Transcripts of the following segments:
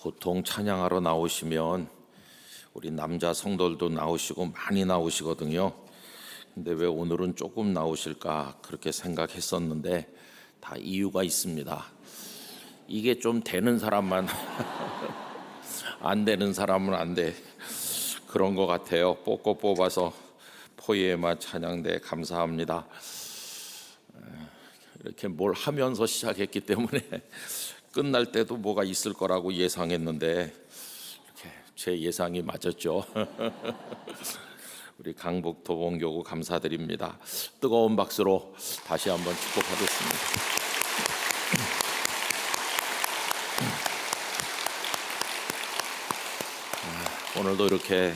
보통 찬양하러 나오시면 우리 남자 성도들도 나오시고 많이 나오시거든요. 근데 왜 오늘은 조금 나오실까 그렇게 생각했었는데 다 이유가 있습니다. 이게 좀 되는 사람만 안 되는 사람은 안 돼. 그런 것 같아요. 뽑아서 포예마 찬양대 감사합니다. 이렇게 뭘 하면서 시작했기 때문에 끝날 때도 뭐가 있을 거라고 예상했는데 이렇게 제 예상이 맞았죠. 우리 강북 도봉교구 감사드립니다. 뜨거운 박수로 다시 한번 축복하겠습니다. 오늘도 이렇게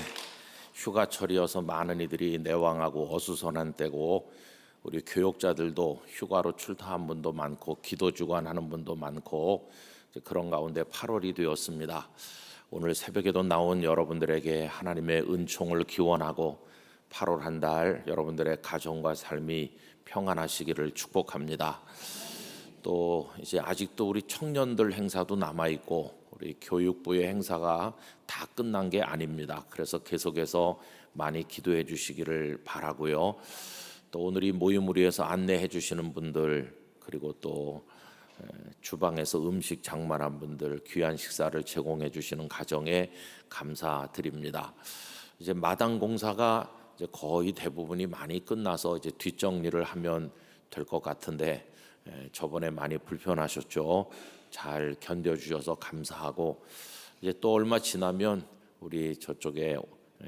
휴가철이어서 많은 이들이 내왕하고 어수선한 때고 우리 교육자들도 휴가로 출타한 분도 많고 기도 주관하는 분도 많고 그런 가운데 8월이 되었습니다. 오늘 새벽에도 나온 여러분들에게 하나님의 은총을 기원하고 8월 한 달 여러분들의 가정과 삶이 평안하시기를 축복합니다. 또 이제 아직도 우리 청년들 행사도 남아 있고 우리 교육부의 행사가 다 끝난 게 아닙니다. 그래서 계속해서 많이 기도해 주시기를 바라고요. 또 오늘 이 모임을 위해서 안내해 주시는 분들, 그리고 또 주방에서 음식 장만한 분들, 귀한 식사를 제공해 주시는 가정에 감사드립니다. 이제 마당 공사가 이제 거의 대부분이 많이 끝나서 이제 뒷정리를 하면 될 것 같은데 저번에 많이 불편하셨죠. 잘 견뎌주셔서 감사하고 이제 또 얼마 지나면 우리 저쪽에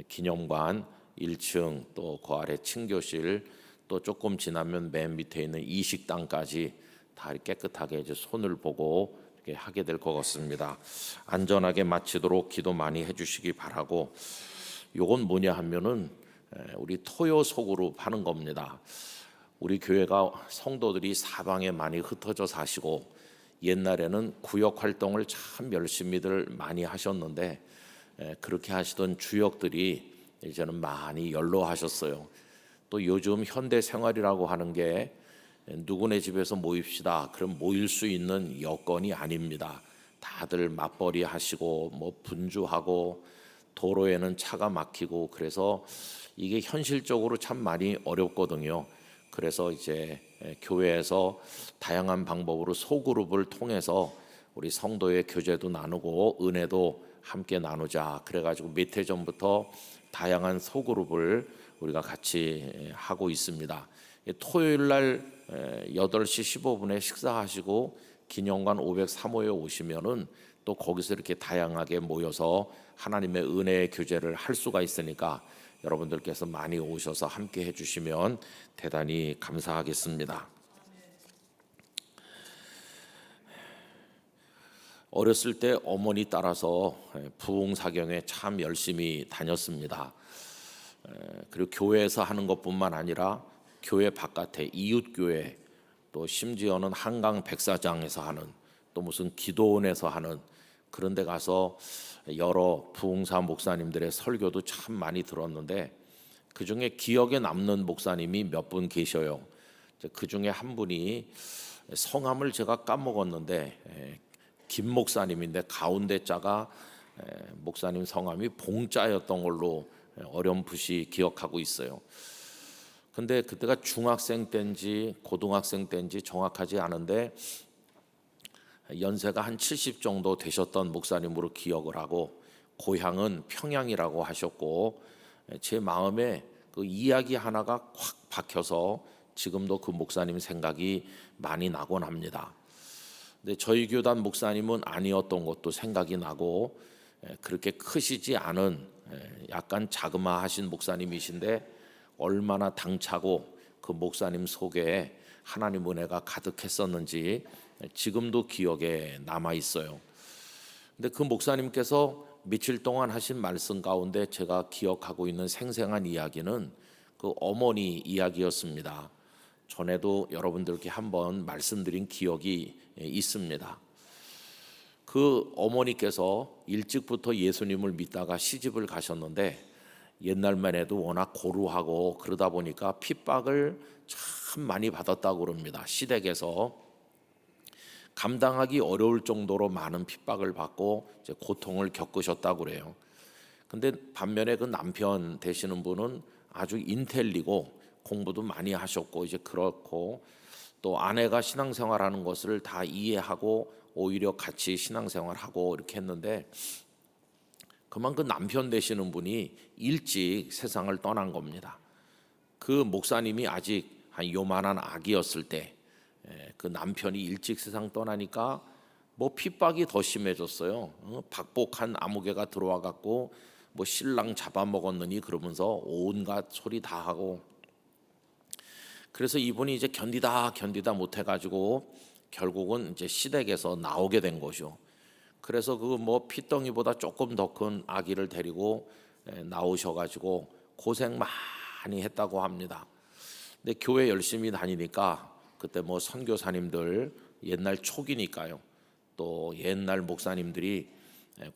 기념관 1층 또 그 아래 층교실 또 조금 지나면 맨 밑에 있는 이식당까지 다 깨끗하게 이제 손을 보고 이렇게 하게 될 것 같습니다. 안전하게 마치도록 기도 많이 해주시기 바라고. 요건 뭐냐 하면은 우리 토요 소그룹 하는 겁니다. 우리 교회가 성도들이 사방에 많이 흩어져 사시고 옛날에는 구역 활동을 참 열심히들 많이 하셨는데 그렇게 하시던 주역들이 이제는 많이 연로하셨어요. 또 요즘 현대 생활이라고 하는 게 누구네 집에서 모입시다 그럼 모일 수 있는 여건이 아닙니다. 다들 맞벌이 하시고 뭐 분주하고 도로에는 차가 막히고 그래서 이게 현실적으로 참 많이 어렵거든요. 그래서 이제 교회에서 다양한 방법으로 소그룹을 통해서 우리 성도의 교제도 나누고 은혜도 함께 나누자. 그래가지고 몇 해 전부터 다양한 소그룹을 우리가 같이 하고 있습니다. 토요일 날 8시 15분에 식사하시고 기념관 503호에 오시면은 또 거기서 이렇게 다양하게 모여서 하나님의 은혜의 교제를 할 수가 있으니까 여러분들께서 많이 오셔서 함께 해주시면 대단히 감사하겠습니다. 어렸을 때 어머니 따라서 부흥사경에 참 열심히 다녔습니다. 그리고 교회에서 하는 것뿐만 아니라 교회 바깥에 이웃교회 또 심지어는 한강 백사장에서 하는 또 무슨 기도원에서 하는 그런 데 가서 여러 부흥사 목사님들의 설교도 참 많이 들었는데 그중에 기억에 남는 목사님이 몇 분 계셔요. 그중에 한 분이 성함을 제가 까먹었는데 김 목사님인데 가운데 자가 목사님 성함이 봉자였던 걸로 어렴풋이 기억하고 있어요. 근데 그때가 중학생 때인지 고등학생 때인지 정확하지 않은데 연세가 한 70 정도 되셨던 목사님으로 기억을 하고 고향은 평양이라고 하셨고 제 마음에 그 이야기 하나가 확 박혀서 지금도 그 목사님 생각이 많이 나곤 합니다. 근데 저희 교단 목사님은 아니었던 것도 생각이 나고 그렇게 크시지 않은 약간 자그마하신 목사님이신데 얼마나 당차고 그 목사님 속에 하나님 은혜가 가득했었는지 지금도 기억에 남아 있어요. 근데 그 목사님께서 며칠 동안 하신 말씀 가운데 제가 기억하고 있는 생생한 이야기는 그 어머니 이야기였습니다. 전에도 여러분들께 한번 말씀드린 기억이 있습니다. 그 어머니께서 일찍부터 예수님을 믿다가 시집을 가셨는데 옛날만 해도 워낙 고루하고 그러다 보니까 핍박을 참 많이 받았다고 그럽니다. 시댁에서. 감당하기 어려울 정도로 많은 핍박을 받고 이제 고통을 겪으셨다고 그래요. 근데 반면에 그 남편 되시는 분은 아주 인텔리고 공부도 많이 하셨고 이제 그렇고 또 아내가 신앙생활하는 것을 다 이해하고 오히려 같이 신앙생활하고 이렇게 했는데 그만큼 남편 되시는 분이 일찍 세상을 떠난 겁니다. 그 목사님이 아직 한 요만한 아기였을 때 그 남편이 일찍 세상 떠나니까 뭐 핍박이 더 심해졌어요. 박복한 아무개가 들어와 갖고 뭐 신랑 잡아먹었느니 그러면서 온갖 소리 다 하고 그래서 이분이 이제 견디다 못해 가지고 결국은 이제 시댁에서 나오게 된 거죠. 그래서 그 뭐 피덩이보다 조금 더 큰 아기를 데리고 나오셔 가지고 고생 많이 했다고 합니다. 근데 교회 열심히 다니니까 그때 뭐 선교사님들 옛날 초기니까요. 또 옛날 목사님들이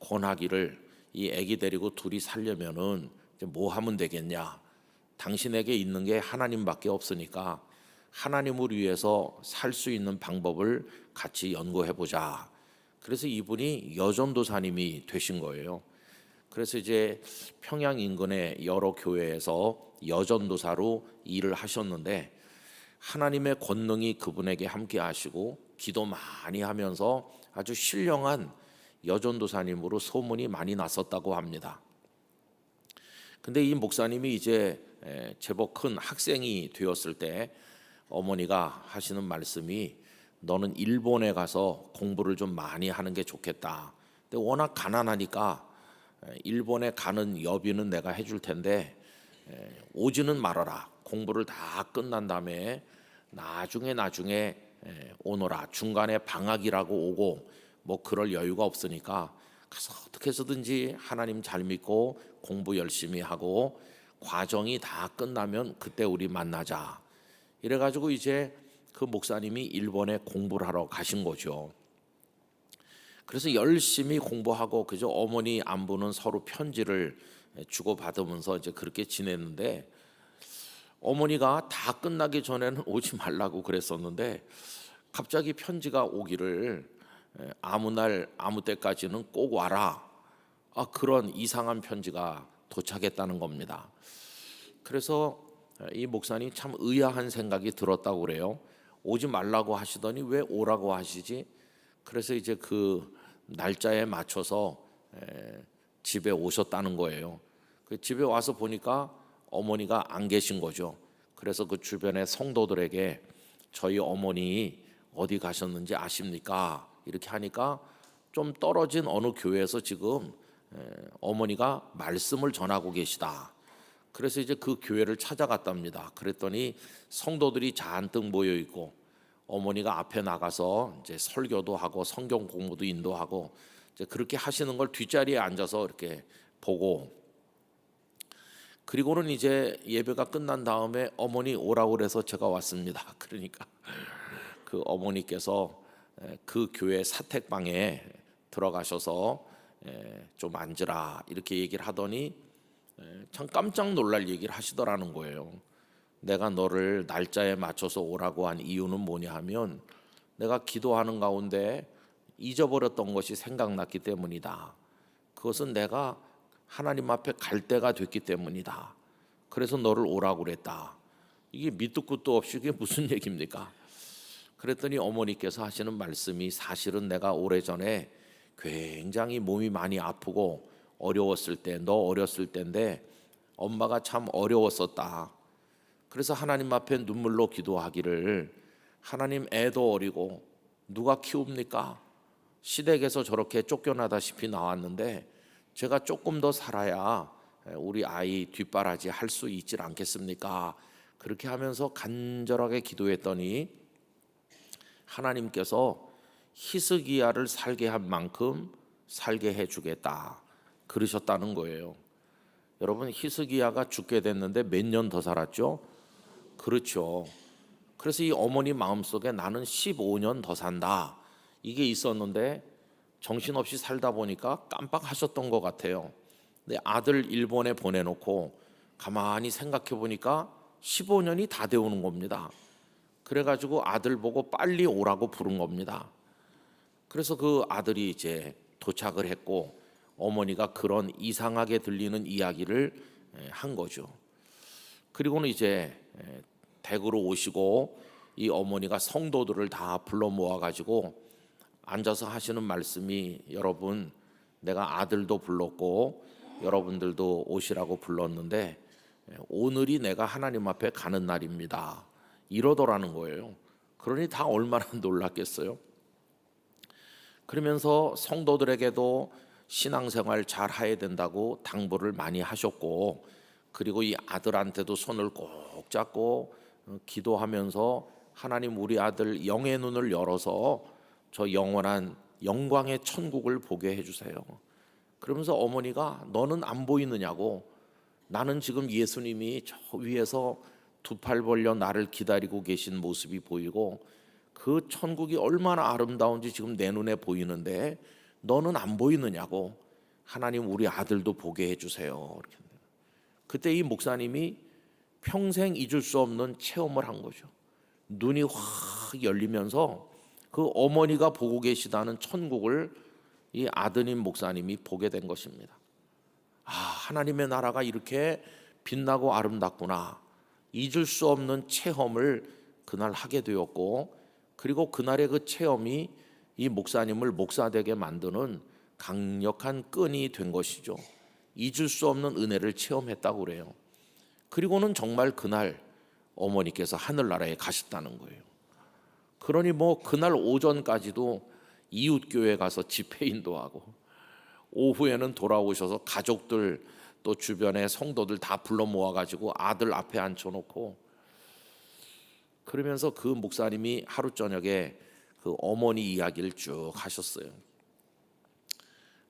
권하기를 이 아기 데리고 둘이 살려면은 이제 뭐 하면 되겠냐? 당신에게 있는 게 하나님밖에 없으니까 하나님을 위해서 살 수 있는 방법을 같이 연구해 보자. 그래서 이분이 여전도사님이 되신 거예요. 그래서 이제 평양 인근의 여러 교회에서 여전도사로 일을 하셨는데 하나님의 권능이 그분에게 함께 하시고 기도 많이 하면서 아주 신령한 여전도사님으로 소문이 많이 났었다고 합니다. 근데 이 목사님이 이제 제법 큰 학생이 되었을 때 어머니가 하시는 말씀이 너는 일본에 가서 공부를 좀 많이 하는 게 좋겠다. 근데 워낙 가난하니까 일본에 가는 여비는 내가 해줄 텐데 오지는 말아라. 공부를 다 끝난 다음에 나중에 오너라. 중간에 방학이라고 오고 뭐 그럴 여유가 없으니까 가서 어떻게 해서든지 하나님 잘 믿고 공부 열심히 하고 과정이 다 끝나면 그때 우리 만나자. 이래가지고 이제 그 목사님이 일본에 공부를 하러 가신 거죠. 그래서 열심히 공부하고 그저 어머니 안부는 서로 편지를 주고받으면서 이제 그렇게 지냈는데 어머니가 다 끝나기 전에는 오지 말라고 그랬었는데 갑자기 편지가 오기를 아무 날 아무 때까지는 꼭 와라. 그런 이상한 편지가 도착했다는 겁니다. 그래서 이 목사님 참 의아한 생각이 들었다고 그래요. 오지 말라고 하시더니 왜 오라고 하시지? 그래서 이제 그 날짜에 맞춰서 집에 오셨다는 거예요. 그 집에 와서 보니까 어머니가 안 계신 거죠. 그래서 그 주변의 성도들에게 저희 어머니 어디 가셨는지 아십니까? 이렇게 하니까 좀 떨어진 어느 교회에서 지금 어머니가 말씀을 전하고 계시다. 그래서 이제 그 교회를 찾아갔답니다. 그랬더니 성도들이 잔뜩 모여 있고 어머니가 앞에 나가서 이제 설교도 하고 성경 공부도 인도하고 이제 그렇게 하시는 걸 뒷자리에 앉아서 이렇게 보고 그리고는 이제 예배가 끝난 다음에 어머니 오라고 그래서 제가 왔습니다. 그러니까 그 어머니께서 그 교회 사택방에 들어가셔서 좀 앉으라 이렇게 얘기를 하더니 참 깜짝 놀랄 얘기를 하시더라는 거예요. 내가 너를 날짜에 맞춰서 오라고 한 이유는 뭐냐 하면 내가 기도하는 가운데 잊어버렸던 것이 생각났기 때문이다. 그것은 내가 하나님 앞에 갈 때가 됐기 때문이다. 그래서 너를 오라고 그랬다. 이게 밑도 끝도 없이 이게 무슨 얘기입니까? 그랬더니 어머니께서 하시는 말씀이 사실은 내가 오래전에 굉장히 몸이 많이 아프고 어려웠을 때, 너 어렸을 때인데 엄마가 참 어려웠었다. 그래서 하나님 앞에 눈물로 기도하기를 하나님 애도 어리고 누가 키웁니까? 시댁에서 저렇게 쫓겨나다시피 나왔는데 제가 조금 더 살아야 우리 아이 뒷바라지 할 수 있지 않겠습니까? 그렇게 하면서 간절하게 기도했더니 하나님께서 히스기야를 살게 한 만큼 살게 해주겠다 그러셨다는 거예요. 여러분 히스기야가 죽게 됐는데 몇 년 더 살았죠? 그렇죠. 그래서 이 어머니 마음속에 나는 15년 더 산다 이게 있었는데 정신없이 살다 보니까 깜빡하셨던 것 같아요. 근데 아들 일본에 보내놓고 가만히 생각해 보니까 15년이 다 되오는 겁니다. 그래가지고 아들 보고 빨리 오라고 부른 겁니다. 그래서 그 아들이 이제 도착을 했고 어머니가 그런 이상하게 들리는 이야기를 한 거죠. 그리고는 이제 댁으로 오시고 이 어머니가 성도들을 다 불러 모아 가지고 앉아서 하시는 말씀이, 여러분, 내가 아들도 불렀고 여러분들도 오시라고 불렀는데 오늘이 내가 하나님 앞에 가는 날입니다, 이러더라는 거예요. 그러니 다 얼마나 놀랐겠어요. 그러면서 성도들에게도 신앙생활 잘 해야 된다고 당부를 많이 하셨고, 그리고 이 아들한테도 손을 꼭 잡고 기도하면서 하나님, 우리 아들 영의 눈을 열어서 저 영원한 영광의 천국을 보게 해주세요. 그러면서 어머니가 너는 안 보이느냐고, 나는 지금 예수님이 저 위에서 두 팔 벌려 나를 기다리고 계신 모습이 보이고 그 천국이 얼마나 아름다운지 지금 내 눈에 보이는데 너는 안 보이느냐고, 하나님 우리 아들도 보게 해주세요. 이렇게. 그때 이 목사님이 평생 잊을 수 없는 체험을 한 거죠. 눈이 확 열리면서 그 어머니가 보고 계시다는 천국을 이 아드님 목사님이 보게 된 것입니다. 아, 하나님의 나라가 이렇게 빛나고 아름답구나. 잊을 수 없는 체험을 그날 하게 되었고, 그리고 그날의 그 체험이 이 목사님을 목사되게 만드는 강력한 끈이 된 것이죠. 잊을 수 없는 은혜를 체험했다고 그래요. 그리고는 정말 그날 어머니께서 하늘나라에 가셨다는 거예요. 그러니 뭐 그날 오전까지도 이웃교회 가서 집회 인도하고 오후에는 돌아오셔서 가족들 또 주변의 성도들 다 불러 모아가지고 아들 앞에 앉혀놓고, 그러면서 그 목사님이 하루 저녁에 그 어머니 이야기를 쭉 하셨어요.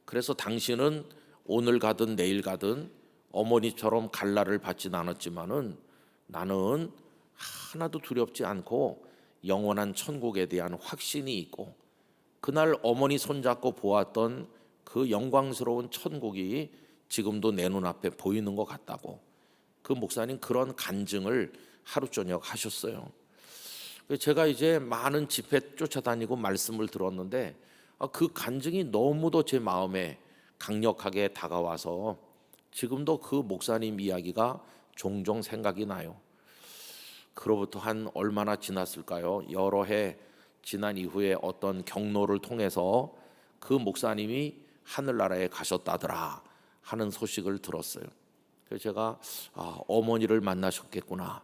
그래서 당신은 오늘 가든 내일 가든 어머니처럼 갈라를 받진 않았지만은 나는 하나도 두렵지 않고 영원한 천국에 대한 확신이 있고, 그날 어머니 손잡고 보았던 그 영광스러운 천국이 지금도 내 눈앞에 보이는 것 같다고 그 목사님 그런 간증을 하루 저녁 하셨어요. 제가 이제 많은 집회 쫓아다니고 말씀을 들었는데 그 간증이 너무도 제 마음에 강력하게 다가와서 지금도 그 목사님 이야기가 종종 생각이 나요. 그로부터 한 얼마나 지났을까요? 여러 해 지난 이후에 어떤 경로를 통해서 그 목사님이 하늘나라에 가셨다더라 하는 소식을 들었어요. 그래서 제가 어머니를 만나셨겠구나,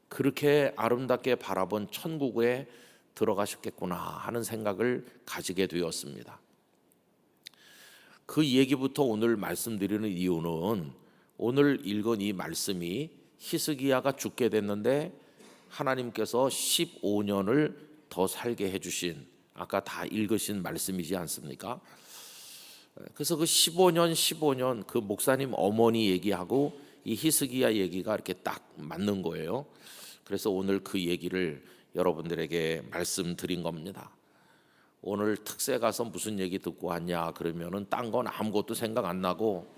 그렇게 아름답게 바라본 천국에 들어가셨겠구나 하는 생각을 가지게 되었습니다. 그 얘기부터 오늘 말씀드리는 이유는 오늘 읽은 이 말씀이 히스기야가 죽게 됐는데 하나님께서 15년을 더 살게 해주신, 아까 다 읽으신 말씀이지 않습니까? 그래서 그 15년 그 목사님 어머니 얘기하고 이 히스기야 얘기가 이렇게 딱 맞는 거예요. 그래서 오늘 그 얘기를 여러분들에게 말씀드린 겁니다. 오늘 특세 가서 무슨 얘기 듣고 왔냐 그러면은 딴 건 아무것도 생각 안 나고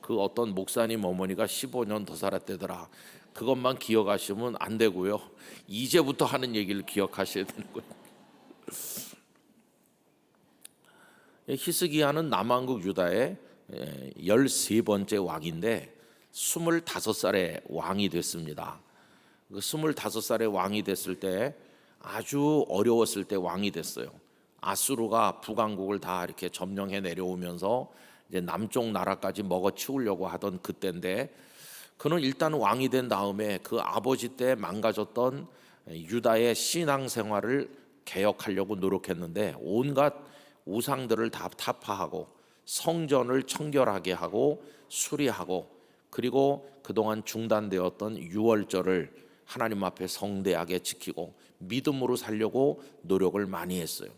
그 어떤 목사님 어머니가 15년 더 살았대더라, 그것만 기억하시면 안 되고요. 이제부터 하는 얘기를 기억하셔야 되는 거예요. 히스기야는 남왕국 유다의 13번째 왕인데 25살에 왕이 됐습니다. 그 25살에 왕이 됐을 때 아주 어려웠을 때 왕이 됐어요. 아수르가 북왕국을 다 이렇게 점령해 내려오면서 이제 남쪽 나라까지 먹어치우려고 하던 그때인데, 그는 일단 왕이 된 다음에 그 아버지 때 망가졌던 유다의 신앙 생활을 개혁하려고 노력했는데 온갖 우상들을 다 타파하고 성전을 청결하게 하고 수리하고, 그리고 그동안 중단되었던 유월절을 하나님 앞에 성대하게 지키고 믿음으로 살려고 노력을 많이 했어요.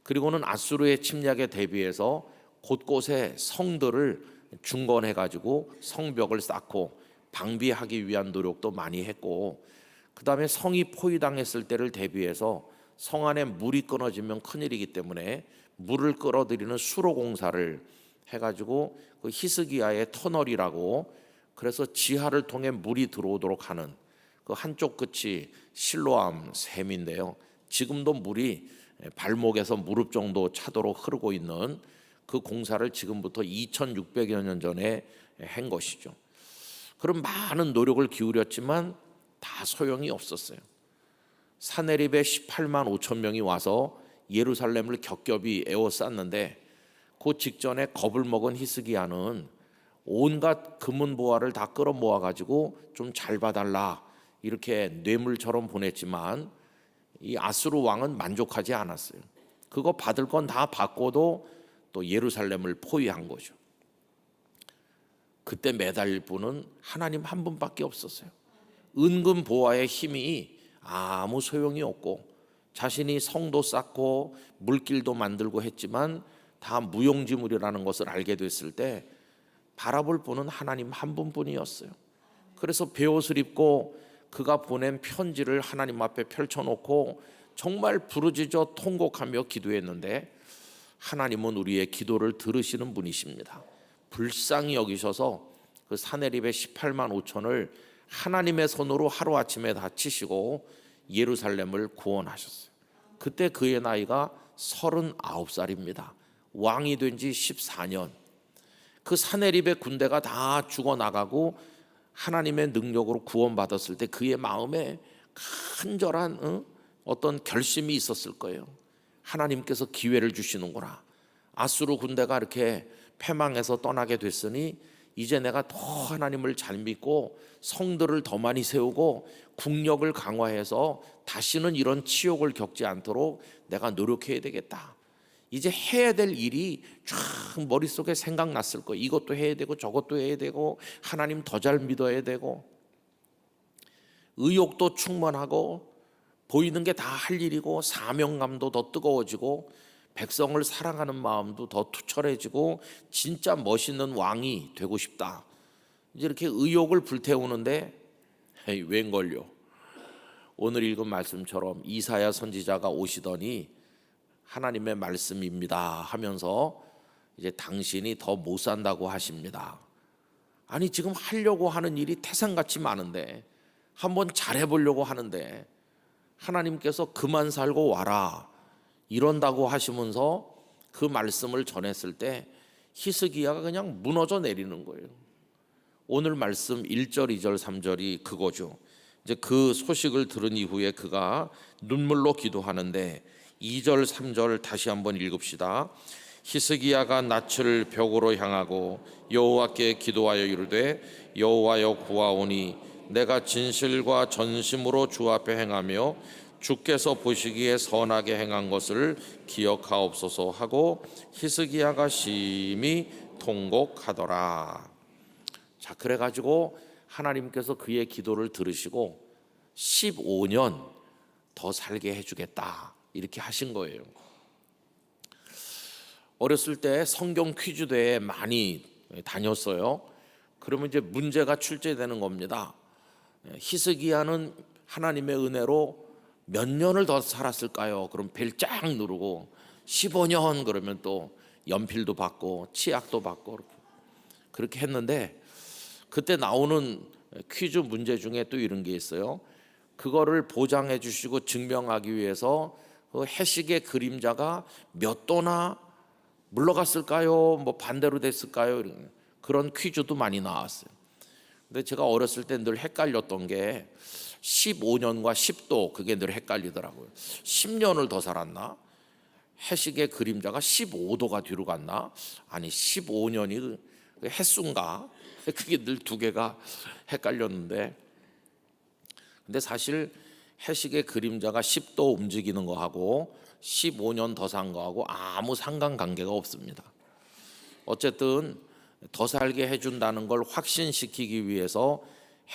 그리고는 아수르의 침략에 대비해서 곳곳에 성들을 중건해 가지고 성벽을 쌓고 방비하기 위한 노력도 많이 했고, 그 다음에 성이 포위당했을 때를 대비해서 성 안에 물이 끊어지면 큰일이기 때문에 물을 끌어들이는 수로 공사를 해가지고 그 히스기야의 터널이라고, 그래서 지하를 통해 물이 들어오도록 하는 그 한쪽 끝이 실로암 샘인데요. 지금도 물이 발목에서 무릎 정도 차도록 흐르고 있는 그 공사를 지금부터 2600여 년 전에 한 것이죠. 그럼 많은 노력을 기울였지만 다 소용이 없었어요. 사내립에 18만 5천 명이 와서 예루살렘을 겹겹이 에워쌌는데 그 직전에 겁을 먹은 히스기야는 온갖 금은 보화를 다 끌어모아 가지고 좀 잘 봐달라 이렇게 뇌물처럼 보냈지만 이 아수르 왕은 만족하지 않았어요. 그거 받을 건 다 받고도 또 예루살렘을 포위한 거죠. 그때 매달릴 분은 하나님 한 분밖에 없었어요. 은금 보화의 힘이 아무 소용이 없고 자신이 성도 쌓고 물길도 만들고 했지만 다 무용지물이라는 것을 알게 됐을 때 바라볼 분은 하나님 한 분뿐이었어요. 그래서 베옷을 입고 그가 보낸 편지를 하나님 앞에 펼쳐놓고 정말 부르짖어 통곡하며 기도했는데 하나님은 우리의 기도를 들으시는 분이십니다. 불쌍히 여기셔서 그 사내립의 18만 5천을 하나님의 손으로 하루아침에 다 치시고 예루살렘을 구원하셨어요. 그때 그의 나이가 39살입니다. 왕이 된 지 14년. 그 사내립의 군대가 다 죽어나가고 하나님의 능력으로 구원받았을 때 그의 마음에 간절한 어떤 결심이 있었을 거예요. 하나님께서 기회를 주시는구나. 아수르 군대가 이렇게 패망해서 떠나게 됐으니 이제 내가 더 하나님을 잘 믿고 성들을 더 많이 세우고 국력을 강화해서 다시는 이런 치욕을 겪지 않도록 내가 노력해야 되겠다. 이제 해야 될 일이 쫙 머릿속에 생각났을 거예요. 이것도 해야 되고 저것도 해야 되고 하나님 더 잘 믿어야 되고 의욕도 충만하고 보이는 게 다 할 일이고 사명감도 더 뜨거워지고 백성을 사랑하는 마음도 더 투철해지고 진짜 멋있는 왕이 되고 싶다. 이제 이렇게 의욕을 불태우는데 웬걸요. 오늘 읽은 말씀처럼 이사야 선지자가 오시더니 하나님의 말씀입니다 하면서 이제 당신이 더 못 산다고 하십니다. 아니 지금 하려고 하는 일이 태산같이 많은데 한번 잘해보려고 하는데 하나님께서 그만 살고 와라 이런다고 하시면서 그 말씀을 전했을 때 히스기야가 그냥 무너져 내리는 거예요. 오늘 말씀 1절, 2절, 3절이 그거죠. 이제 그 소식을 들은 이후에 그가 눈물로 기도하는데 2절, 3절 다시 한번 읽읍시다. 히스기야가 낯을 벽으로 향하고 여호와께 기도하여 이르되 여호와여 구하오니 내가 진실과 전심으로 주 앞에 행하며 주께서 보시기에 선하게 행한 것을 기억하옵소서 하고 히스기야가 심히 통곡하더라. 자, 그래가지고 하나님께서 그의 기도를 들으시고 15년 더 살게 해주겠다 이렇게 하신 거예요. 어렸을 때 성경 퀴즈 대회 많이 다녔어요. 그러면 이제 문제가 출제되는 겁니다. 히스기야는 하나님의 은혜로 몇 년을 더 살았을까요? 그럼 벨 쫙 누르고 15년 그러면 또 연필도 받고 치약도 받고 그렇게 했는데 그때 나오는 퀴즈 문제 중에 또 이런 게 있어요. 그거를 보장해 주시고 증명하기 위해서 그 해식의 그림자가 몇 도나 물러갔을까요? 뭐 반대로 됐을까요? 그런 퀴즈도 많이 나왔어요. 근데 제가 어렸을 때 늘 헷갈렸던 게 15년과 10도 그게 늘 헷갈리더라고요. 10년을 더 살았나? 해식의 그림자가 15도가 뒤로 갔나? 아니 15년이 햇수인가? 그게 늘 두 개가 헷갈렸는데 근데 사실 해식의 그림자가 10도 움직이는 거하고 15년 더 산 거하고 아무 상관관계가 없습니다. 어쨌든 더 살게 해준다는 걸 확신시키기 위해서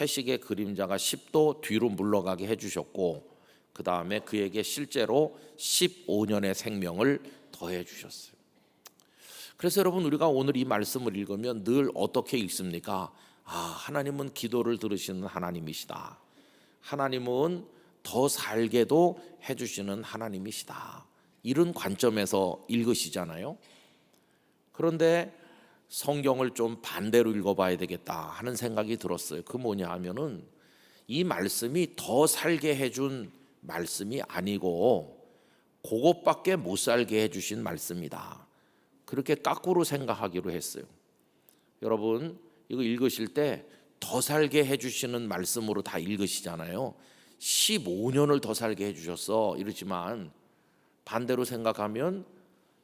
해식의 그림자가 10도 뒤로 물러가게 해주셨고 그 다음에 그에게 실제로 15년의 생명을 더해 주셨어요. 그래서 여러분 우리가 오늘 이 말씀을 읽으면 늘 어떻게 읽습니까? 아, 하나님은 기도를 들으시는 하나님이시다. 하나님은 더 살게도 해주시는 하나님이시다. 이런 관점에서 읽으시잖아요. 그런데 성경을 좀 반대로 읽어봐야 되겠다 하는 생각이 들었어요. 그 뭐냐 하면은 이 말씀이 더 살게 해준 말씀이 아니고 그것밖에 못 살게 해주신 말씀이다. 그렇게 거꾸로 생각하기로 했어요. 여러분 이거 읽으실 때 더 살게 해주시는 말씀으로 다 읽으시잖아요. 15년을 더 살게 해주셨어 이러지만 반대로 생각하면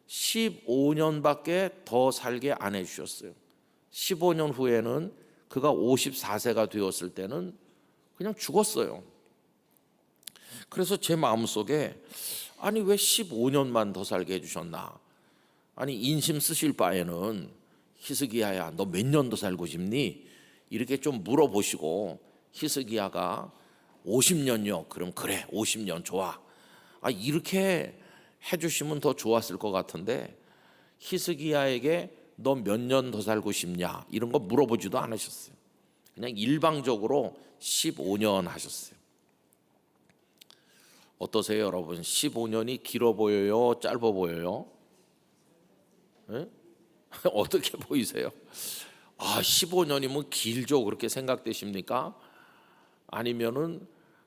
15년밖에 더 살게 안 해주셨어요. 15년 후에는 그가 54세가 되었을 때는 그냥 죽었어요. 그래서 제 마음속에 아니 왜 15년만 더 살게 해주셨나. 아니 인심 쓰실 바에는 히스기야야 너 몇 년 더 살고 싶니? 이렇게 좀 물어보시고 히스기야가 50년이요. 그럼 그래 50년 좋아. 이렇게 해주시면 더 좋았을 것 같은데 히스기야에게 너 몇 년 더 살고 싶냐 이런 거 물어보지도 않으셨어요. 그냥 일방적으로 15년 하셨어요. 어떠세요 여러분? 15년이 길어 보여요? 짧아 보여요? 네? 어떻게 보이세요? 15년이면 길죠 그렇게 생각되십니까? 아니면은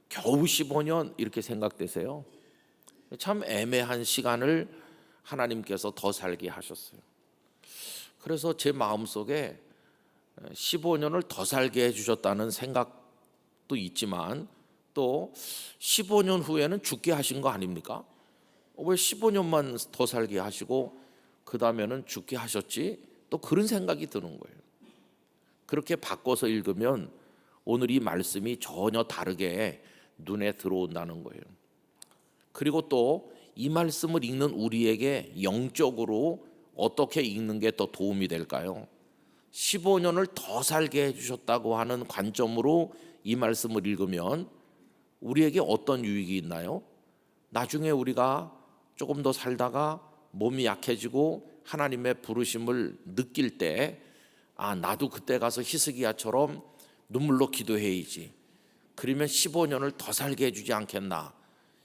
겨우 15년 이렇게 생각되세요? 참 애매한 시간을 하나님께서 더 살게 하셨어요. 그래서 제 마음속에 15년을 더 살게 해주셨다는 생각도 있지만 또 15년 후에는 죽게 하신 거 아닙니까? 왜 15년만 더 살게 하시고 그 다음에는 죽게 하셨지? 또 그런 생각이 드는 거예요. 그렇게 바꿔서 읽으면 오늘 이 말씀이 전혀 다르게 눈에 들어온다는 거예요. 그리고 또 이 말씀을 읽는 우리에게 영적으로 어떻게 읽는 게 더 도움이 될까요? 15년을 더 살게 해주셨다고 하는 관점으로 이 말씀을 읽으면 우리에게 어떤 유익이 있나요? 나중에 우리가 조금 더 살다가 몸이 약해지고 하나님의 부르심을 느낄 때 나도 그때 가서 히스기야처럼 눈물로 기도해야지. 그러면 15년을 더 살게 해주지 않겠나.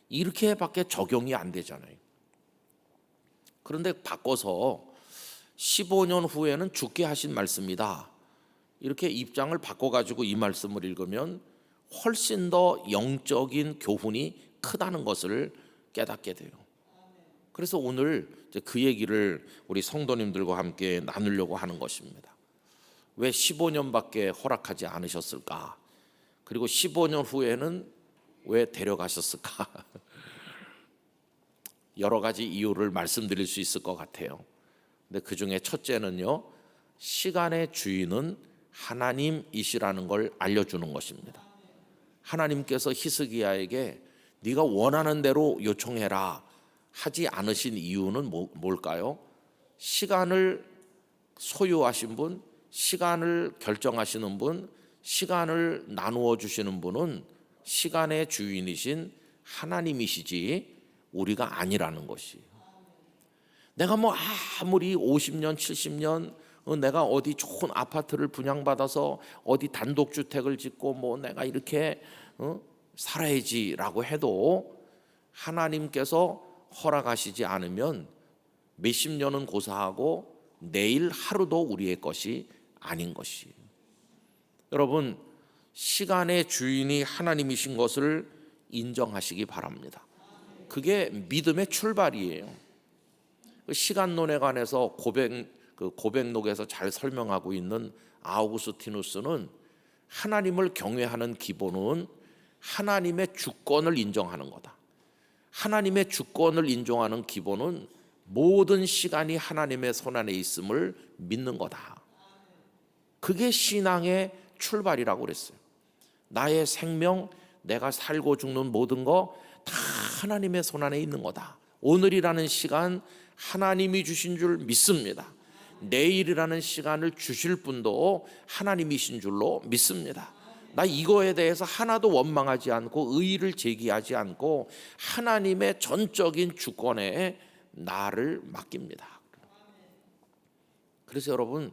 이렇게밖에 적용이 안 되잖아요. 그런데 바꿔서 15년 후에는 죽게 하신 말씀이다. 이렇게 입장을 바꿔가지고 이 말씀을 읽으면 훨씬 더 영적인 교훈이 크다는 것을 깨닫게 돼요. 그래서 오늘 그 얘기를 우리 성도님들과 함께 나누려고 하는 것입니다. 왜 15년밖에 허락하지 않으셨을까? 그리고 15년 후에는 왜 데려가셨을까? 여러 가지 이유를 말씀드릴 수 있을 것 같아요. 근데 그 중에 첫째는요, 시간의 주인은 하나님이시라는 걸 알려주는 것입니다. 하나님께서 히스기야에게 네가 원하는 대로 요청해라 하지 않으신 이유는 뭘까요? 시간을 소유하신 분, 시간을 결정하시는 분, 시간을 나누어 주시는 분은 시간의 주인이신 하나님이시지 우리가 아니라는 것이. 내가 뭐 아무리 50년, 70년 내가 어디 좋은 아파트를 분양받아서 어디 단독주택을 짓고 뭐 내가 이렇게 살아야지라고 해도 하나님께서 허락하시지 않으면 몇십 년은 고사하고 내일 하루도 우리의 것이 아닌 것이. 여러분 시간의 주인이 하나님이신 것을 인정하시기 바랍니다. 그게 믿음의 출발이에요. 시간론에 관해서 고백록에서 잘 설명하고 있는 아우구스티누스는 하나님을 경외하는 기본은 하나님의 주권을 인정하는 거다. 하나님의 주권을 인정하는 기본은 모든 시간이 하나님의 손안에 있음을 믿는 거다. 그게 신앙의 출발이라고 그랬어요. 나의 생명, 내가 살고 죽는 모든 거 다 하나님의 손안에 있는 거다. 오늘이라는 시간 하나님이 주신 줄 믿습니다. 내일이라는 시간을 주실 분도 하나님이신 줄로 믿습니다. 나 이거에 대해서 하나도 원망하지 않고 의의를 제기하지 않고 하나님의 전적인 주권에 나를 맡깁니다. 그래서 여러분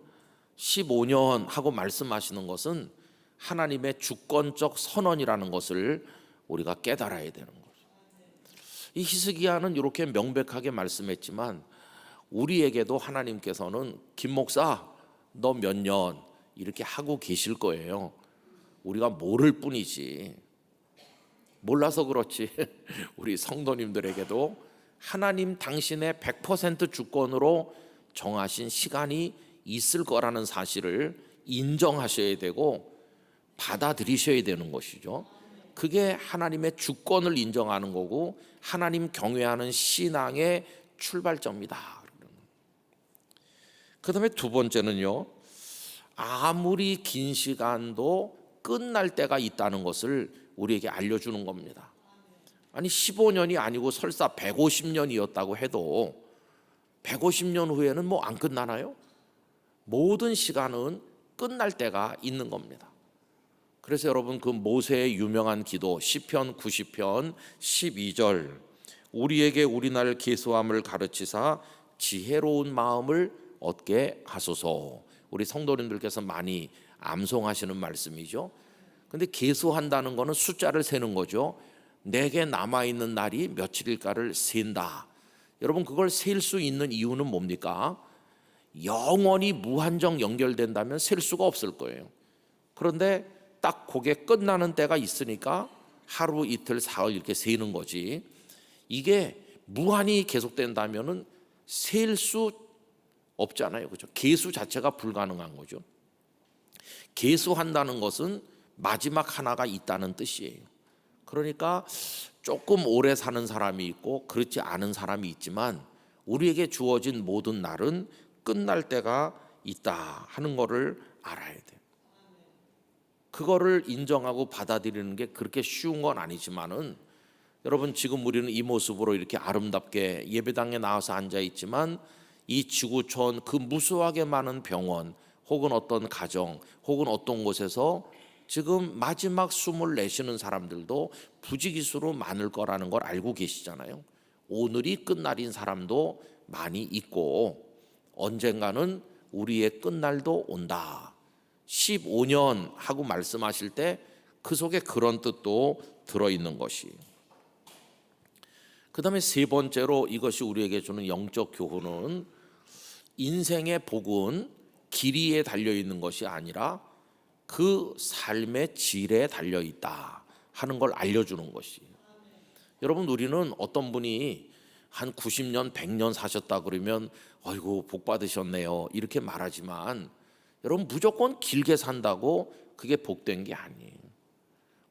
15년 하고 말씀하시는 것은 하나님의 주권적 선언이라는 것을 우리가 깨달아야 되는 거죠. 이 히스기야는 이렇게 명백하게 말씀했지만 우리에게도 하나님께서는 김 목사 너 몇 년 이렇게 하고 계실 거예요. 우리가 모를 뿐이지. 몰라서 그렇지 우리 성도님들에게도 하나님 당신의 100% 주권으로 정하신 시간이 있을 거라는 사실을 인정하셔야 되고 받아들이셔야 되는 것이죠. 그게 하나님의 주권을 인정하는 거고 하나님 경외하는 신앙의 출발점이다. 그 다음에 두 번째는요, 아무리 긴 시간도 끝날 때가 있다는 것을 우리에게 알려주는 겁니다. 아니 15년이 아니고 설사 150년이었다고 해도 150년 후에는 뭐 안 끝나나요? 모든 시간은 끝날 때가 있는 겁니다. 그래서 여러분 그 모세의 유명한 기도 시편 90편 12절 우리에게 우리날 계수함을 가르치사 지혜로운 마음을 얻게 하소서. 우리 성도님들께서 많이 암송하시는 말씀이죠. 근데 계수한다는 거는 숫자를 세는 거죠. 내게 남아있는 날이 며칠일까를 센다. 여러분 그걸 셀 수 있는 이유는 뭡니까? 영원히 무한정 연결된다면 셀 수가 없을 거예요. 그런데 딱 그게 끝나는 때가 있으니까 하루 이틀 사흘 이렇게 세는 거지. 이게 무한히 계속된다면은 셀 수 없잖아요. 그렇죠? 계수 자체가 불가능한 거죠. 계수한다는 것은 마지막 하나가 있다는 뜻이에요. 그러니까 조금 오래 사는 사람이 있고 그렇지 않은 사람이 있지만 우리에게 주어진 모든 날은 끝날 때가 있다 하는 것을 알아야 돼요. 그거를 인정하고 받아들이는 게 그렇게 쉬운 건 아니지만은 여러분 지금 우리는 이 모습으로 이렇게 아름답게 예배당에 나와서 앉아 있지만 이 지구촌 그 무수하게 많은 병원 혹은 어떤 가정 혹은 어떤 곳에서 지금 마지막 숨을 내쉬는 사람들도 부지기수로 많을 거라는 걸 알고 계시잖아요. 오늘이 끝날인 사람도 많이 있고 언젠가는 우리의 끝날도 온다. 15년 하고 말씀하실 때 그 속에 그런 뜻도 들어있는 것이. 그 다음에 세 번째로 이것이 우리에게 주는 영적 교훈은 인생의 복은 길이에 달려있는 것이 아니라 그 삶의 질에 달려있다 하는 걸 알려주는 것이. 여러분 우리는 어떤 분이 한 90년 100년 사셨다 그러면 아이고 복 받으셨네요 이렇게 말하지만 여러분 무조건 길게 산다고 그게 복된 게 아니에요.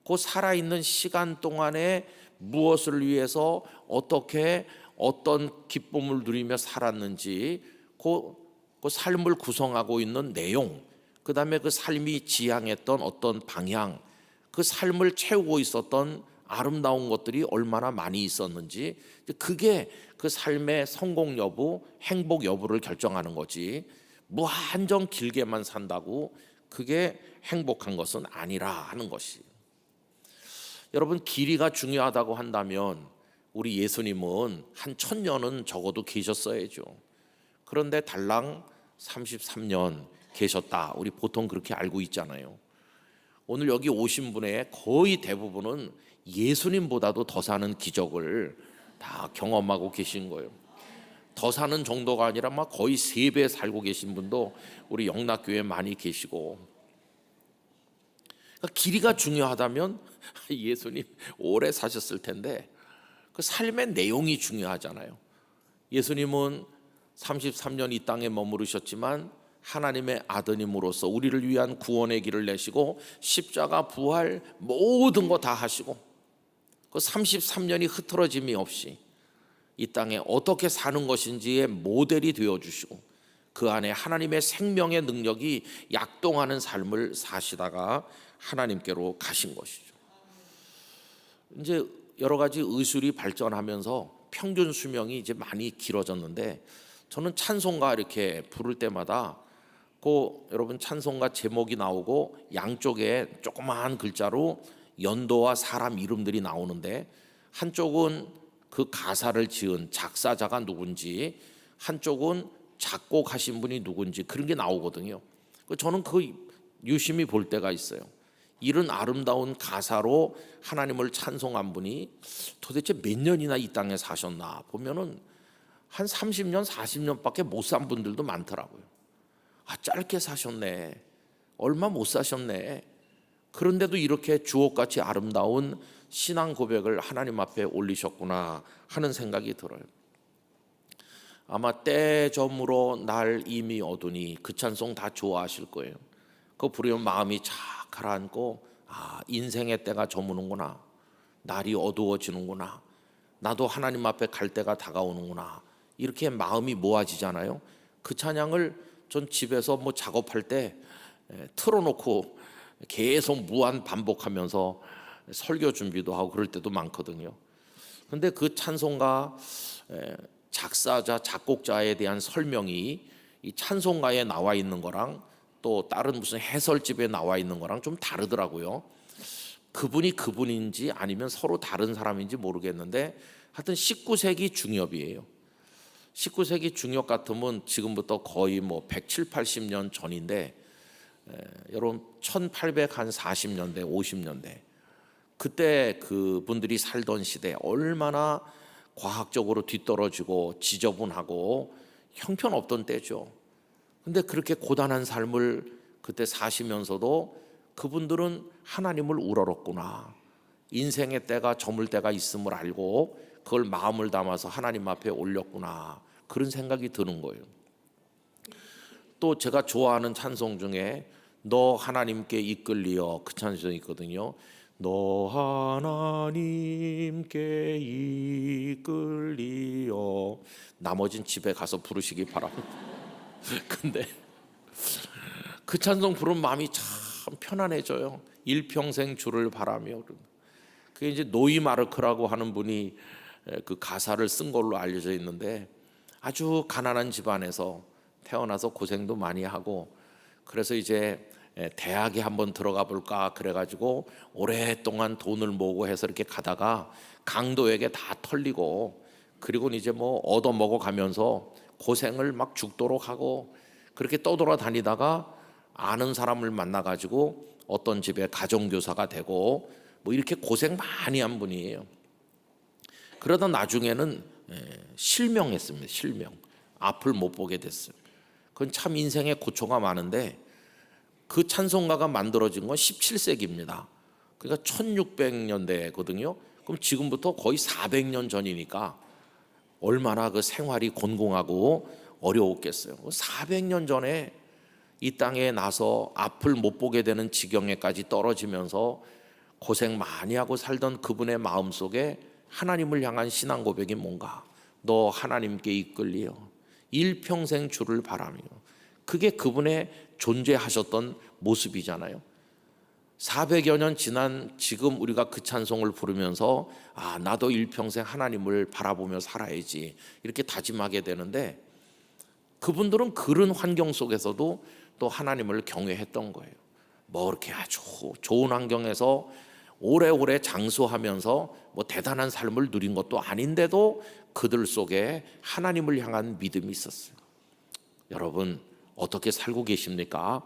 그 살아있는 시간 동안에 무엇을 위해서 어떻게 어떤 기쁨을 누리며 살았는지 그 삶을 구성하고 있는 내용, 그 다음에 그 삶이 지향했던 어떤 방향, 그 삶을 채우고 있었던 아름다운 것들이 얼마나 많이 있었는지, 그게 그 삶의 성공 여부, 행복 여부를 결정하는 거지 무한정 길게만 산다고 그게 행복한 것은 아니라 하는 것이. 여러분 길이가 중요하다고 한다면 우리 예수님은 한 1000년은 적어도 계셨어야죠. 그런데 달랑 33년 계셨다. 우리 보통 그렇게 알고 있잖아요. 오늘 여기 오신 분의 거의 대부분은 예수님보다도 더 사는 기적을 다 경험하고 계신 거예요. 더 사는 정도가 아니라 막 거의 3배 살고 계신 분도 우리 영락교회에 많이 계시고. 그러니까 길이가 중요하다면 예수님 오래 사셨을 텐데 그 삶의 내용이 중요하잖아요. 예수님은 33년 이 땅에 머무르셨지만 하나님의 아드님으로서 우리를 위한 구원의 길을 내시고 십자가 부활 모든 거 다 하시고 그 33년이 흐트러짐이 없이 이 땅에 어떻게 사는 것인지의 모델이 되어주시고 그 안에 하나님의 생명의 능력이 약동하는 삶을 사시다가 하나님께로 가신 것이죠. 이제 여러 가지 의술이 발전하면서 평균 수명이 이제 많이 길어졌는데 저는 찬송가 이렇게 부를 때마다 여러분 찬송가 제목이 나오고 양쪽에 조그마한 글자로 연도와 사람 이름들이 나오는데 한쪽은 그 가사를 지은 작사자가 누군지 한쪽은 작곡하신 분이 누군지 그런 게 나오거든요. 저는 그 유심히 볼 때가 있어요. 이런 아름다운 가사로 하나님을 찬송한 분이 도대체 몇 년이나 이 땅에 사셨나 보면은 한 30년 40년밖에 못 산 분들도 많더라고요. 짧게 사셨네, 얼마 못 사셨네. 그런데도 이렇게 주옥같이 아름다운 신앙 고백을 하나님 앞에 올리셨구나 하는 생각이 들어요. 아마 때저물어 날 이미 얻으니 그 찬송 다 좋아하실 거예요. 그거 부르면 마음이 착 가라앉고 인생의 때가 저무는구나, 날이 어두워지는구나, 나도 하나님 앞에 갈 때가 다가오는구나, 이렇게 마음이 모아지잖아요. 그 찬양을 전 집에서 뭐 작업할 때 틀어놓고 계속 무한 반복하면서 설교 준비도 하고 그럴 때도 많거든요. 근데 그 찬송가 작사자, 작곡자에 대한 설명이 이 찬송가에 나와 있는 거랑 또 다른 무슨 해설집에 나와 있는 거랑 좀 다르더라고요. 그분이 그분인지 아니면 서로 다른 사람인지 모르겠는데 하여튼 19세기 중엽이에요. 19세기 중엽 같으면 지금부터 거의 뭐 170, 80년 전인데 여러분 1840년대, 50년대 그때 그분들이 살던 시대 얼마나 과학적으로 뒤떨어지고 지저분하고 형편없던 때죠. 근데 그렇게 고단한 삶을 그때 사시면서도 그분들은 하나님을 우러렀구나, 인생의 때가 저물 때가 있음을 알고 그걸 마음을 담아서 하나님 앞에 올렸구나, 그런 생각이 드는 거예요. 또 제가 좋아하는 찬송 중에 너 하나님께 이끌리어, 그 찬송이 있거든요. 너 하나님께 이끌리어. 나머진 집에 가서 부르시기 바랍니다. 근데 그 찬송 부르면 마음이 참 편안해져요. 일평생 주를 바라며. 그게 이제 노이마르크라고 하는 분이 그 가사를 쓴 걸로 알려져 있는데 아주 가난한 집안에서 태어나서 고생도 많이 하고 그래서 이제 대학에 한번 들어가 볼까 그래가지고 오랫동안 돈을 모으고 해서 이렇게 가다가 강도에게 다 털리고 그리고 이제 뭐 얻어먹어 가면서 고생을 막 죽도록 하고 그렇게 떠돌아다니다가 아는 사람을 만나가지고 어떤 집에 가정교사가 되고 뭐 이렇게 고생 많이 한 분이에요. 그러다 나중에는 실명했습니다. 실명. 앞을 못 보게 됐어요. 그건 참 인생에 고초가 많은데 그 찬송가가 만들어진 건 17세기입니다. 그러니까 1600년대거든요. 그럼 지금부터 거의 400년 전이니까 얼마나 그 생활이 곤궁하고 어려웠겠어요. 400년 전에 이 땅에 나서 앞을 못 보게 되는 지경에까지 떨어지면서 고생 많이 하고 살던 그분의 마음속에 하나님을 향한 신앙 고백이 뭔가, 너 하나님께 이끌리어 일평생 주를 바라며, 그게 그분의 존재하셨던 모습이잖아요. 400여 년 지난 지금 우리가 그 찬송을 부르면서 나도 일평생 하나님을 바라보며 살아야지 이렇게 다짐하게 되는데 그분들은 그런 환경 속에서도 또 하나님을 경외했던 거예요. 뭐 이렇게 아주 좋은 환경에서 오래오래 장수하면서 뭐 대단한 삶을 누린 것도 아닌데도 그들 속에 하나님을 향한 믿음이 있었어요. 여러분 어떻게 살고 계십니까?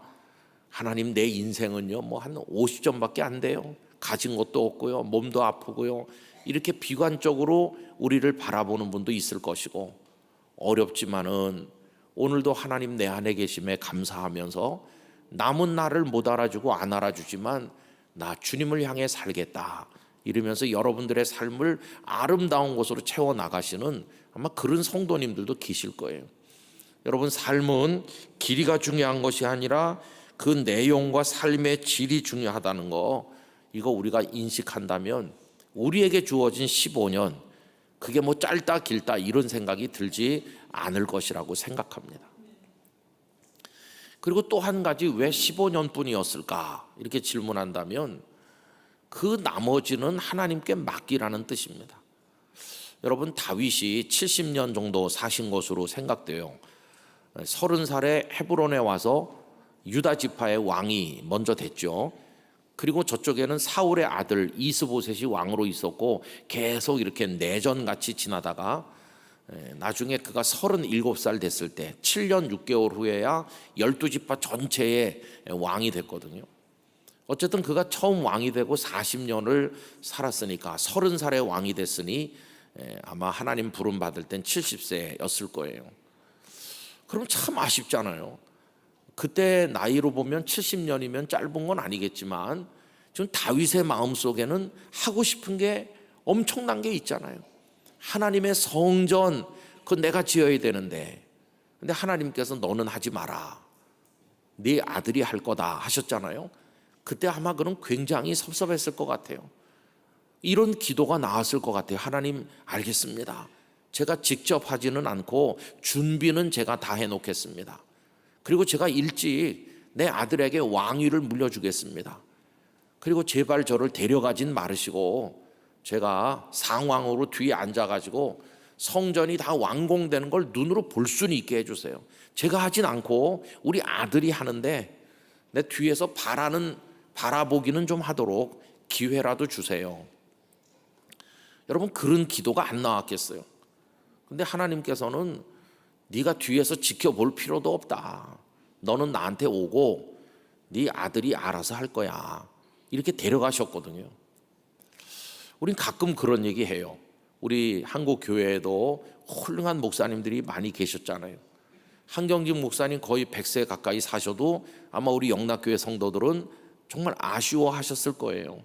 하나님, 내 인생은요 뭐 한 50점밖에 안 돼요. 가진 것도 없고요, 몸도 아프고요, 이렇게 비관적으로 우리를 바라보는 분도 있을 것이고, 어렵지만은 오늘도 하나님 내 안에 계심에 감사하면서 남은 나를 못 알아주고 안 알아주지만 나 주님을 향해 살겠다 이러면서 여러분들의 삶을 아름다운 곳으로 채워나가시는 아마 그런 성도님들도 계실 거예요. 여러분, 삶은 길이가 중요한 것이 아니라 그 내용과 삶의 질이 중요하다는 거, 이거 우리가 인식한다면 우리에게 주어진 15년 그게 뭐 짧다 길다 이런 생각이 들지 않을 것이라고 생각합니다. 그리고 또 한 가지, 왜 15년뿐이었을까 이렇게 질문한다면 그 나머지는 하나님께 맡기라는 뜻입니다. 여러분, 다윗이 70년 정도 사신 것으로 생각돼요. 30살에 헤브론에 와서 유다 지파의 왕이 먼저 됐죠. 그리고 저쪽에는 사울의 아들 이스보셋이 왕으로 있었고 계속 이렇게 내전같이 지나다가 나중에 그가 37살 됐을 때 7년 6개월 후에야 12지파 전체의 왕이 됐거든요. 어쨌든 그가 처음 왕이 되고 40년을 살았으니까 30살에 왕이 됐으니 아마 하나님 부름 받을 땐 70세였을 거예요. 그럼 참 아쉽잖아요. 그때 나이로 보면 70년이면 짧은 건 아니겠지만 지금 다윗의 마음속에는 하고 싶은 게 엄청난 게 있잖아요. 하나님의 성전, 그건 내가 지어야 되는데. 근데 하나님께서 너는 하지 마라. 네 아들이 할 거다 하셨잖아요. 그때 아마 그는 굉장히 섭섭했을 것 같아요. 이런 기도가 나왔을 것 같아요. 하나님 알겠습니다. 제가 직접 하지는 않고 준비는 제가 다 해놓겠습니다. 그리고 제가 일찍 내 아들에게 왕위를 물려주겠습니다. 그리고 제발 저를 데려가진 말으시고 제가 상왕으로 뒤에 앉아가지고 성전이 다 완공되는 걸 눈으로 볼 수는 있게 해주세요. 제가 하진 않고 우리 아들이 하는데 내 뒤에서 바라보기는 좀 하도록 기회라도 주세요. 여러분, 그런 기도가 안 나왔겠어요? 근데 하나님께서는 네가 뒤에서 지켜볼 필요도 없다. 너는 나한테 오고 네 아들이 알아서 할 거야. 이렇게 데려가셨거든요. 우린 가끔 그런 얘기 해요. 우리 한국 교회에도 훌륭한 목사님들이 많이 계셨잖아요. 한경직 목사님 거의 100세 가까이 사셔도 아마 우리 영락교회 성도들은 정말 아쉬워하셨을 거예요.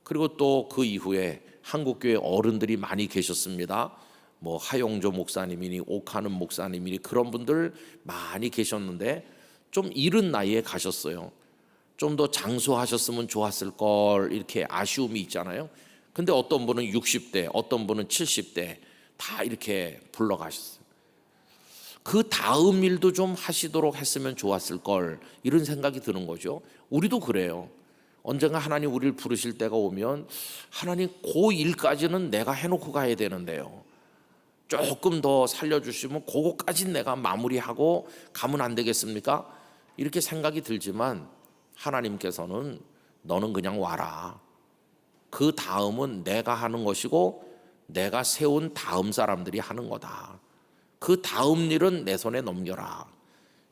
그리고 또 그 이후에 한국교회 어른들이 많이 계셨습니다. 뭐 하용조 목사님이니 옥하는 목사님이니 그런 분들 많이 계셨는데 좀 이른 나이에 가셨어요. 좀 더 장수하셨으면 좋았을 걸, 이렇게 아쉬움이 있잖아요. 근데 어떤 분은 60대, 어떤 분은 70대 다 이렇게 불러가셨어요. 그 다음 일도 좀 하시도록 했으면 좋았을 걸, 이런 생각이 드는 거죠. 우리도 그래요. 언젠가 하나님 우리를 부르실 때가 오면 하나님 그 일까지는 내가 해놓고 가야 되는데요. 조금 더 살려주시면 그거까지는 내가 마무리하고 가면 안 되겠습니까? 이렇게 생각이 들지만 하나님께서는 너는 그냥 와라. 그 다음은 내가 하는 것이고 내가 세운 다음 사람들이 하는 거다. 그 다음 일은 내 손에 넘겨라.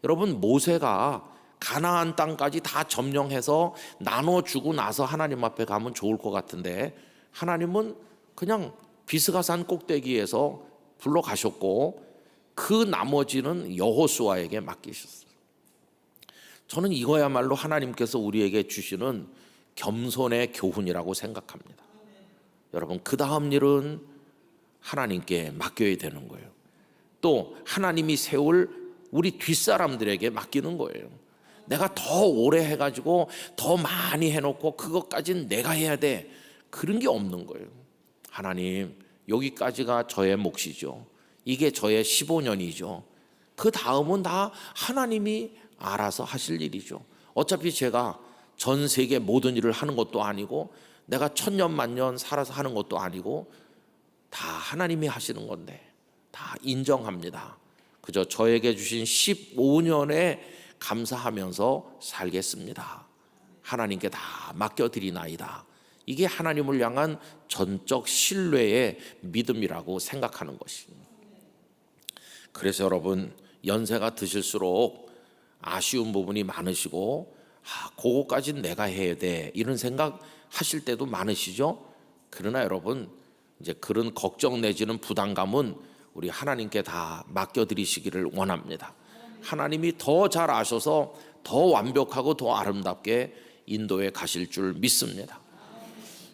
여러분, 모세가 가나안 땅까지 다 점령해서 나눠주고 나서 하나님 앞에 가면 좋을 것 같은데 하나님은 그냥 비스가산 꼭대기에서 불러가셨고 그 나머지는 여호수아에게 맡기셨어요. 저는 이거야말로 하나님께서 우리에게 주시는 겸손의 교훈이라고 생각합니다. 여러분, 그 다음 일은 하나님께 맡겨야 되는 거예요. 또 하나님이 세울 우리 뒷사람들에게 맡기는 거예요. 내가 더 오래 해가지고 더 많이 해놓고 그것까지는 내가 해야 돼, 그런 게 없는 거예요. 하나님, 여기까지가 저의 몫이죠. 이게 저의 15년이죠. 그 다음은 다 하나님이 알아서 하실 일이죠. 어차피 제가 전 세계 모든 일을 하는 것도 아니고 내가 천년 만년 살아서 하는 것도 아니고 다 하나님이 하시는 건데 다 인정합니다. 그저 저에게 주신 15년에 감사하면서 살겠습니다. 하나님께 다 맡겨드리나이다. 이게 하나님을 향한 전적 신뢰의 믿음이라고 생각하는 것입니다. 그래서 여러분, 연세가 드실수록 아쉬운 부분이 많으시고 그거까지는 내가 해야 돼, 이런 생각 하실 때도 많으시죠? 그러나 여러분, 이제 그런 걱정 내지는 부담감은 우리 하나님께 다 맡겨드리시기를 원합니다. 하나님이 더 잘 아셔서 더 완벽하고 더 아름답게 인도에 가실 줄 믿습니다.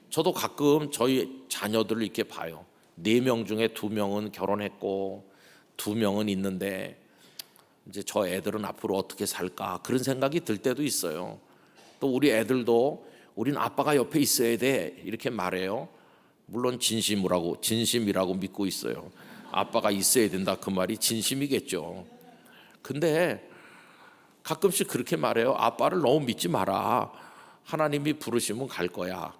저도 가끔 저희 자녀들을 이렇게 봐요. 4명 중에 2명은 결혼했고 2명은 있는데 이제 저 애들은 앞으로 어떻게 살까, 그런 생각이 들 때도 있어요. 또 우리 애들도 우린 아빠가 옆에 있어야 돼, 이렇게 말해요. 물론 진심이라고 믿고 있어요. 아빠가 있어야 된다, 그 말이 진심이겠죠. 근데 가끔씩 그렇게 말해요. 아빠를 너무 믿지 마라. 하나님이 부르시면 갈 거야.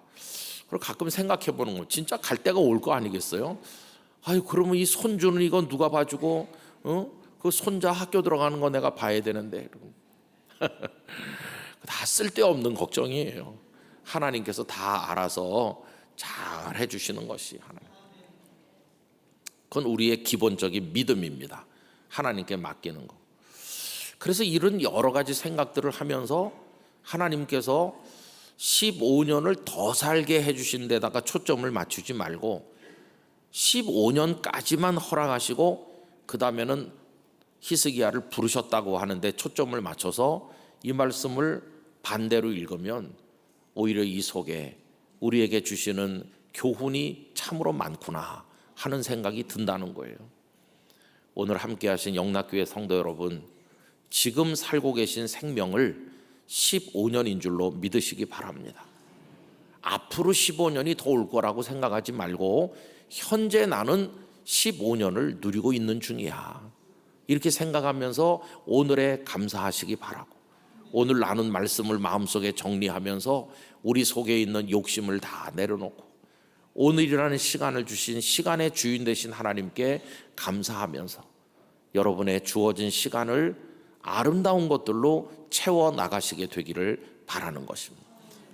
그리고 가끔 생각해 보는 거, 진짜 갈 때가 올 거 아니겠어요? 아유, 그러면 이 손주는 이건 누가 봐주고, 그 손자 학교 들어가는 거 내가 봐야 되는데. 다 쓸데없는 걱정이에요. 하나님께서 다 알아서 잘 해주시는 것이 하나님. 그건 우리의 기본적인 믿음입니다. 하나님께 맡기는 거. 그래서 이런 여러 가지 생각들을 하면서 하나님께서 15년을 더 살게 해주신 데다가 초점을 맞추지 말고 15년까지만 허락하시고 그 다음에는 히스기야를 부르셨다고 하는데 초점을 맞춰서 이 말씀을 반대로 읽으면 오히려 이 속에 우리에게 주시는 교훈이 참으로 많구나 하는 생각이 든다는 거예요. 오늘 함께하신 영락교회 성도 여러분, 지금 살고 계신 생명을 15년인 줄로 믿으시기 바랍니다. 앞으로 15년이 더 올 거라고 생각하지 말고 현재 나는 15년을 누리고 있는 중이야, 이렇게 생각하면서 오늘에 감사하시기 바라고, 오늘 나눈 말씀을 마음속에 정리하면서 우리 속에 있는 욕심을 다 내려놓고 오늘이라는 시간을 주신 시간의 주인 되신 하나님께 감사하면서 여러분의 주어진 시간을 아름다운 것들로 채워 나가시게 되기를 바라는 것입니다.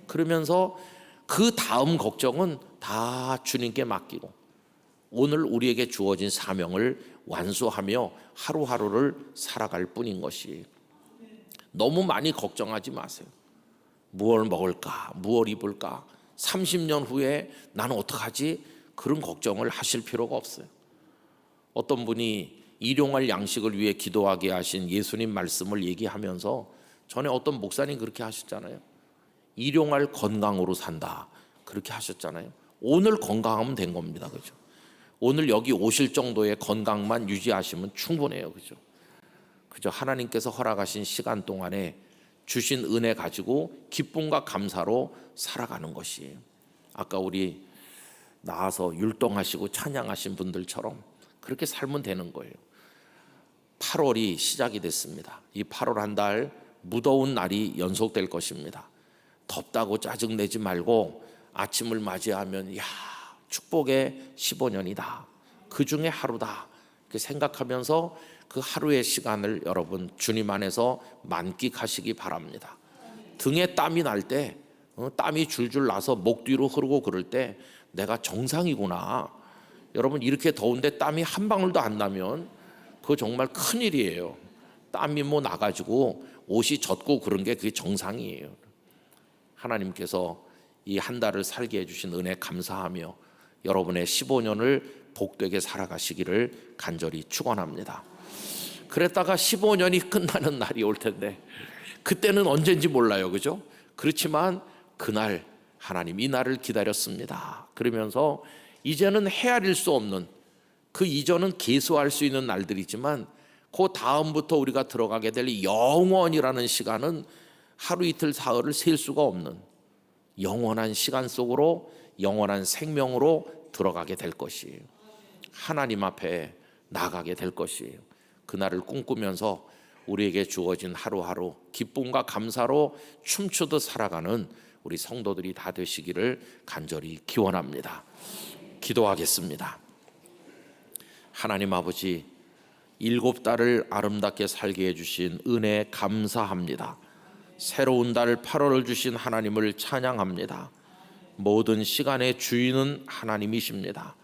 그러면서 그 다음 걱정은 다 주님께 맡기고 오늘 우리에게 주어진 사명을 완수하며 하루하루를 살아갈 뿐인 것이, 너무 많이 걱정하지 마세요. 무엇을 먹을까? 무엇을 입을까? 30년 후에 나는 어떡하지? 그런 걱정을 하실 필요가 없어요. 어떤 분이 일용할 양식을 위해 기도하게 하신 예수님 말씀을 얘기하면서 전에 어떤 목사님 그렇게 하셨잖아요. 일용할 건강으로 산다, 그렇게 하셨잖아요. 오늘 건강하면 된 겁니다. 그죠? 오늘 여기 오실 정도의 건강만 유지하시면 충분해요. 그죠? 그저 하나님께서 허락하신 시간 동안에 주신 은혜 가지고 기쁨과 감사로 살아가는 것이, 아까 우리 나와서 율동하시고 찬양하신 분들처럼 그렇게 살면 되는 거예요. 8월이 시작이 됐습니다. 이 8월 한 달 무더운 날이 연속될 것입니다. 덥다고 짜증내지 말고 아침을 맞이하면 야, 축복의 15년이다, 그 중에 하루다, 이렇게 생각하면서 그 하루의 시간을 여러분 주님 안에서 만끽하시기 바랍니다. 등에 땀이 날 때, 땀이 줄줄 나서 목 뒤로 흐르고 그럴 때 내가 정상이구나. 여러분 이렇게 더운데 땀이 한 방울도 안 나면 그거 정말 큰일이에요. 땀이 뭐 나가지고 옷이 젖고 그런 게 그게 정상이에요. 하나님께서 이 한 달을 살게 해주신 은혜 감사하며 여러분의 15년을 복되게 살아가시기를 간절히 축원합니다. 그랬다가 15년이 끝나는 날이 올 텐데 그때는 언젠지 몰라요. 그죠? 그렇지만 그날 하나님 이 날을 기다렸습니다. 그러면서 이제는 헤아릴 수 없는, 그 이전은 계수할 수 있는 날들이지만 그 다음부터 우리가 들어가게 될 영원이라는 시간은 하루 이틀 사흘을 셀 수가 없는 영원한 시간 속으로 영원한 생명으로 들어가게 될 것이에요. 하나님 앞에 나가게 될 것이에요. 그날을 꿈꾸면서 우리에게 주어진 하루하루 기쁨과 감사로 춤추듯 살아가는 우리 성도들이 다 되시기를 간절히 기원합니다. 기도하겠습니다. 하나님 아버지, 7달을 아름답게 살게 해주신 은혜 감사합니다. 새로운 달 8월을 주신 하나님을 찬양합니다. 모든 시간의 주인은 하나님이십니다.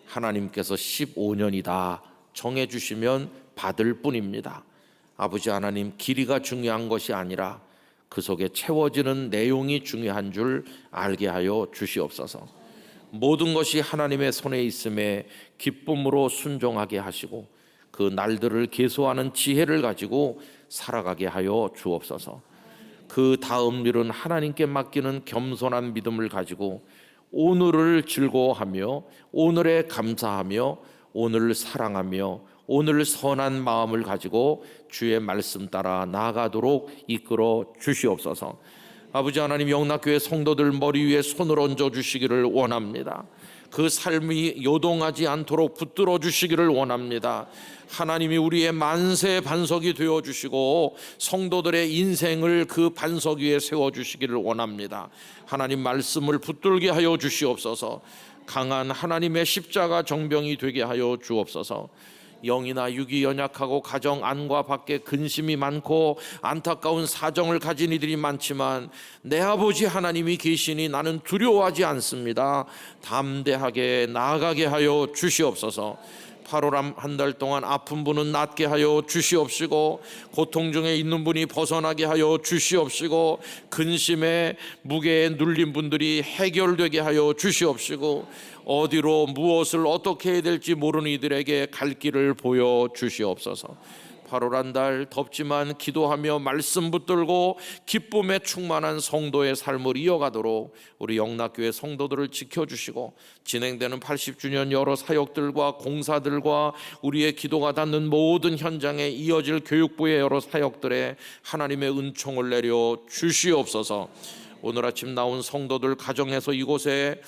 하나님께서 15년이다 정해주시면 받을 뿐입니다. 아버지 하나님, 길이가 중요한 것이 아니라 그 속에 채워지는 내용이 중요한 줄 알게 하여 주시옵소서. 모든 것이 하나님의 손에 있음에 기쁨으로 순종하게 하시고 그 날들을 계수하는 지혜를 가지고 살아가게 하여 주옵소서. 그 다음 일은 하나님께 맡기는 겸손한 믿음을 가지고 오늘을 즐거워하며 오늘에 감사하며 오늘을 사랑하며 오늘 선한 마음을 가지고 주의 말씀 따라 나아가도록 이끌어 주시옵소서. 아버지 하나님, 영락교회 성도들 머리 위에 손을 얹어 주시기를 원합니다. 그 삶이 요동하지 않도록 붙들어 주시기를 원합니다. 하나님이 우리의 만세 반석이 되어 주시고 성도들의 인생을 그 반석 위에 세워 주시기를 원합니다. 하나님 말씀을 붙들게 하여 주시옵소서. 강한 하나님의 십자가 정병이 되게 하여 주옵소서. 영이나 육이 연약하고 가정 안과 밖에 근심이 많고 안타까운 사정을 가진 이들이 많지만 내 아버지 하나님이 계시니 나는 두려워하지 않습니다. 담대하게 나아가게 하여 주시옵소서. 8월 한 달 동안 아픈 분은 낫게 하여 주시옵시고 고통 중에 있는 분이 벗어나게 하여 주시옵시고 근심의 무게에 눌린 분들이 해결되게 하여 주시옵시고 어디로 무엇을 어떻게 해야 될지 모르는 이들에게 갈 길을 보여 주시옵소서. 8월한 달 덥지만 기도하며 말씀 붙들고 기쁨에 충만한 성도의 삶을 이어가도록 우리 영락교회 성도들을 지켜주시고, 진행되는 80주년 여러 사역들과 공사들과 우리의 기도가 닿는 모든 현장에 이어질 교육부의 여러 사역들에 하나님의 은총을 내려 주시옵소서. 오늘 아침 나온 성도들 가정에서 이곳에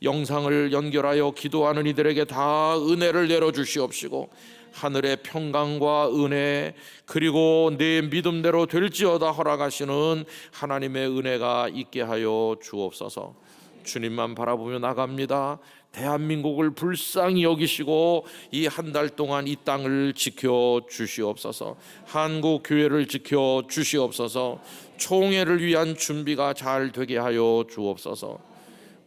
영상을 연결하여 기도하는 이들에게 다 은혜를 내려 주시옵시고, 하늘의 평강과 은혜, 그리고 내 믿음대로 될지어다 허락하시는 하나님의 은혜가 있게 하여 주옵소서. 주님만 바라보며 나갑니다. 대한민국을 불쌍히 여기시고 이 한 달 동안 이 땅을 지켜 주시옵소서. 한국 교회를 지켜 주시옵소서. 총회를 위한 준비가 잘 되게 하여 주옵소서.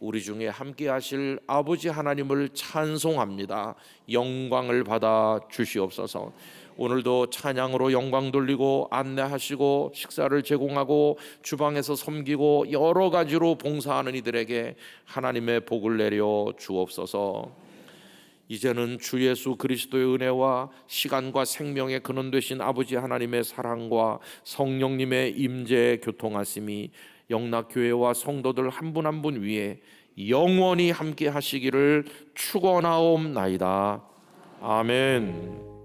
우리 중에 함께 하실 아버지 하나님을 찬송합니다. 영광을 받아 주시옵소서. 오늘도 찬양으로 영광 돌리고 안내하시고 식사를 제공하고 주방에서 섬기고 여러 가지로 봉사하는 이들에게 하나님의 복을 내려 주옵소서. 이제는 주 예수 그리스도의 은혜와 시간과 생명의 근원 되신 아버지 하나님의 사랑과 성령님의 임재 교통하심이 영락교회와 성도들 한 분 한 분 위에 영원히 함께 하시기를 축원하옵나이다. 아멘.